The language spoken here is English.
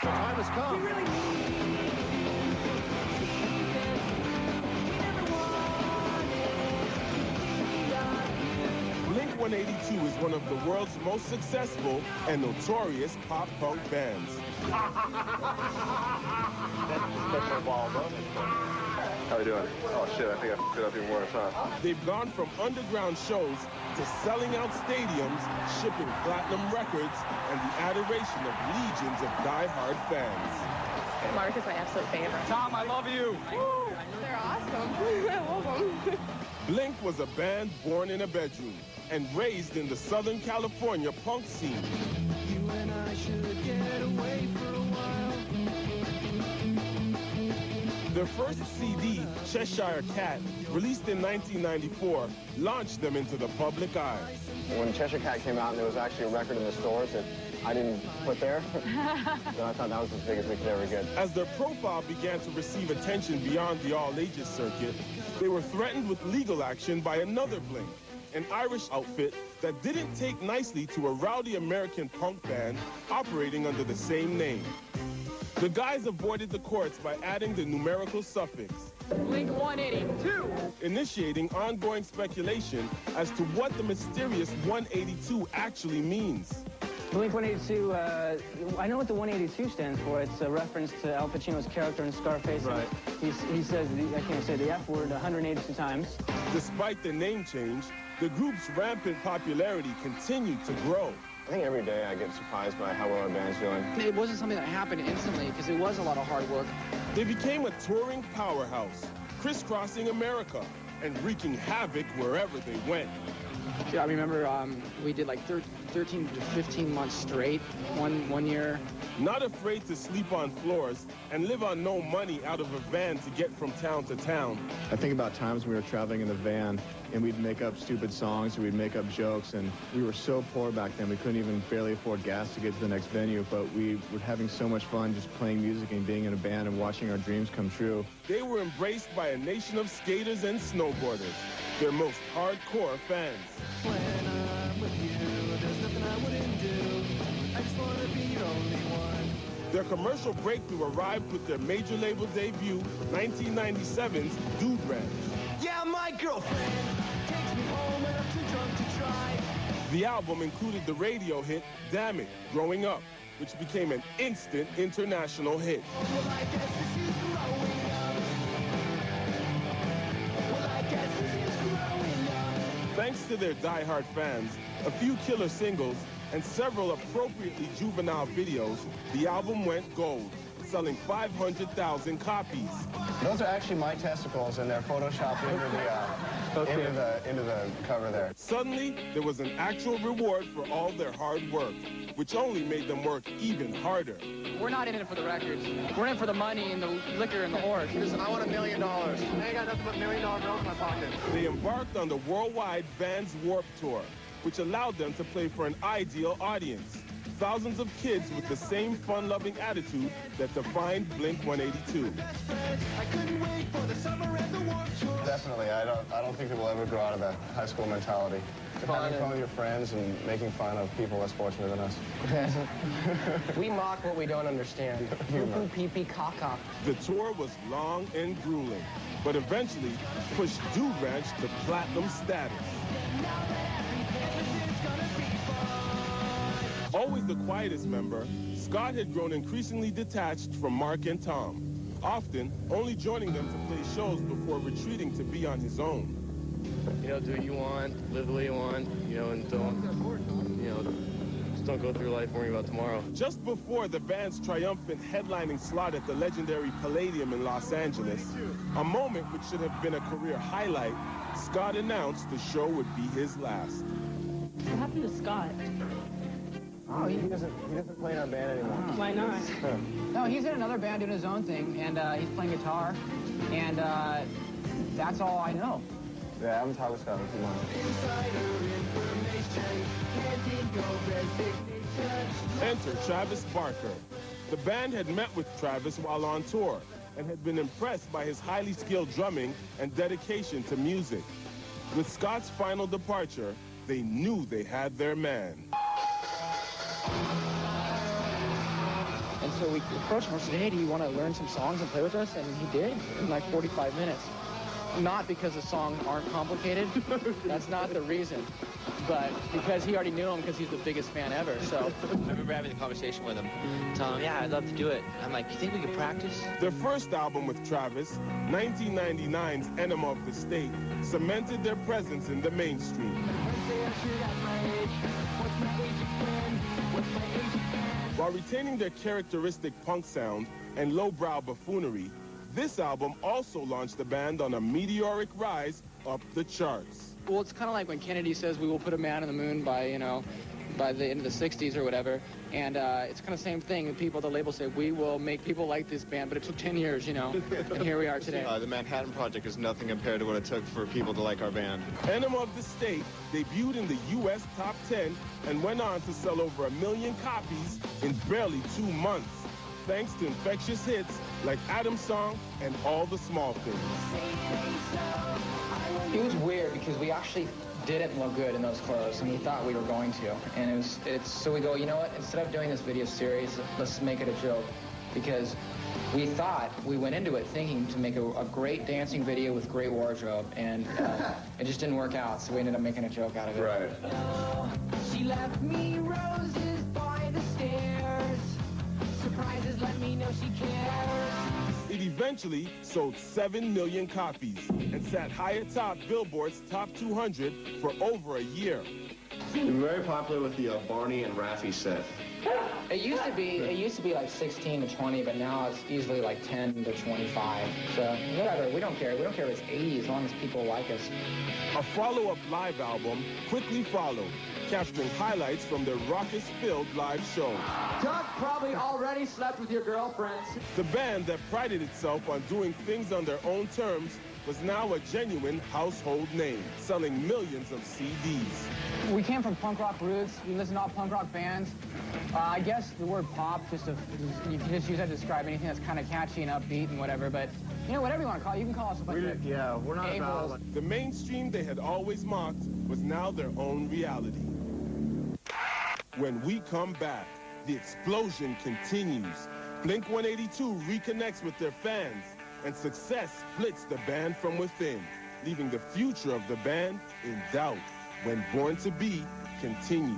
The time has come. Blink-182 is one of the world's most successful and notorious pop-punk bands. How you doing? Oh shit, I think I f***ed it up even worse, huh? They've gone from underground shows to selling out stadiums, shipping platinum records, and the adoration of legions of die-hard fans. Mark is my absolute favorite. Tom, I love you. Woo! They're awesome. I love them. Blink was a band born in a bedroom and raised in the Southern California punk scene. You and I should get away for a while. Their first CD, Cheshire Cat, released in 1994, launched them into the public eye. When Cheshire Cat came out and there was actually a record in the stores that I didn't put there, then I thought that was as big as we could ever get. As their profile began to receive attention beyond the all-ages circuit, they were threatened with legal action by another Blink, an Irish outfit that didn't take nicely to a rowdy American punk band operating under the same name. The guys avoided the courts by adding the numerical suffix, Blink-182. initiating ongoing speculation as to what the mysterious 182 actually means. Blink-182, I know what the 182 stands for. It's a reference to Al Pacino's character in Scarface. Right. He says, I can't say the F word 182 times. Despite the name change, the group's rampant popularity continued to grow. I think every day I get surprised by how well our band's doing. It wasn't something that happened instantly because it was a lot of hard work. They became a touring powerhouse, crisscrossing America and wreaking havoc wherever they went. Yeah, I remember we did like 13 to 15 months straight, one year. Not afraid to sleep on floors and live on no money out of a van to get from town to town. I think about times we were traveling in the van and we'd make up stupid songs or we'd make up jokes, and we were so poor back then we couldn't even barely afford gas to get to the next venue, but we were having so much fun just playing music and being in a band and watching our dreams come true. They were embraced by a nation of skaters and snowboarders, their most hardcore fans. When I'm with you, there's nothing I wouldn't do. I just want to be your only one. Their commercial breakthrough arrived with their major label debut, 1997's Dude Ranch. Yeah, my girlfriend takes me home when I'm too drunk to drive. The album included the radio hit Damn It, Growing Up, which became an instant international hit. Well, I guess this is growing up. Well, I guess this is growing up. Thanks to their die-hard fans, a few killer singles, and several appropriately juvenile videos, the album went gold, selling 500,000 copies. Those are actually my testicles, and they're photoshopped into the cover there. Suddenly, there was an actual reward for all their hard work, which only made them work even harder. We're not in it for the records. We're in it for the money and the liquor and the whores. Listen, I want $1 million. I ain't got nothing but $1 million bills in my pocket. They embarked on the worldwide Vans Warped Tour, which allowed them to play for an ideal audience. Thousands of kids with the same fun-loving attitude that defined Blink-182. I couldn't wait for the summer and the warm tour. Definitely, I don't think that we'll ever grow out of that high school mentality. Having fun with your friends and making fun of people less fortunate than us. We mock what we don't understand. Poo-poo, pee-pee, caca. The tour was long and grueling, but eventually pushed Dude Ranch to platinum status. Always the quietest member, Scott had grown increasingly detached from Mark and Tom, often only joining them to play shows before retreating to be on his own. You know, do what you want, live the way you want, you know, and don't, you know, just don't go through life worrying about tomorrow. Just before the band's triumphant headlining slot at the legendary Palladium in Los Angeles, a moment which should have been a career highlight, Scott announced the show would be his last. What happened to Scott? Oh, he doesn't play in our band anymore. Why not? No, he's in another band doing his own thing, and he's playing guitar, and that's all I know. Yeah, I haven't talked with Scott in 2 months. Enter Travis Barker. The band had met with Travis while on tour and had been impressed by his highly skilled drumming and dedication to music. With Scott's final departure, they knew they had their man. And So we approached him and said, hey, do you want to learn some songs and play with us? And he did in like 45 minutes. Not because the songs aren't complicated. That's not the reason. But because he already knew him because he's the biggest fan ever, so. I remember having a conversation with him, telling him, yeah, I'd love to do it. I'm like, you think we could practice? Their first album with Travis, 1999's Enema of the State, cemented their presence in the mainstream. While retaining their characteristic punk sound and lowbrow buffoonery, this album also launched the band on a meteoric rise up the charts. Well, it's kind of like when Kennedy says we will put a man on the moon by, you know, by the end of the 60s or whatever. And it's kind of the same thing. People at the label say, we will make people like this band, but it took 10 years, you know, and here we are today. The Manhattan Project is nothing compared to what it took for people to like our band. Enema of the State debuted in the U.S. Top 10 and went on to sell over 1 million copies in barely 2 months, thanks to infectious hits like Adam's Song and All the Small Things. It was weird because we actually didn't look good in those clothes, and we thought we were going to. And so we go, you know what, instead of doing this video series, let's make it a joke. Because we thought, we went into it thinking to make a great dancing video with great wardrobe, and it just didn't work out, so we ended up making a joke out of it. Right. She left me roses by the stairs. Surprises let me know she cares. It eventually sold 7 million copies and sat high atop Billboard's Top 200 for over a year. We were very popular with the Barney and Raffi set. It used to be like 16 to 20, but now it's easily like 10 to 25. So whatever, we don't care. We don't care if it's 80 as long as people like us. A follow-up live album quickly followed, capturing highlights from their raucous-filled live show. Doug probably already slept with your girlfriends. The band that prided itself on doing things on their own terms was now a genuine household name, selling millions of CDs. We came from punk rock roots. We listened to all punk rock bands. I guess the word pop, you can just use that to describe anything that's kind of catchy and upbeat and whatever, but, you know, whatever you want to call it, you can call us a bunch of... Yeah, we're not about... The mainstream they had always mocked was now their own reality. When we come back, the explosion continues. Blink-182 reconnects with their fans, and success splits the band from within, leaving the future of the band in doubt when Born to Be continues.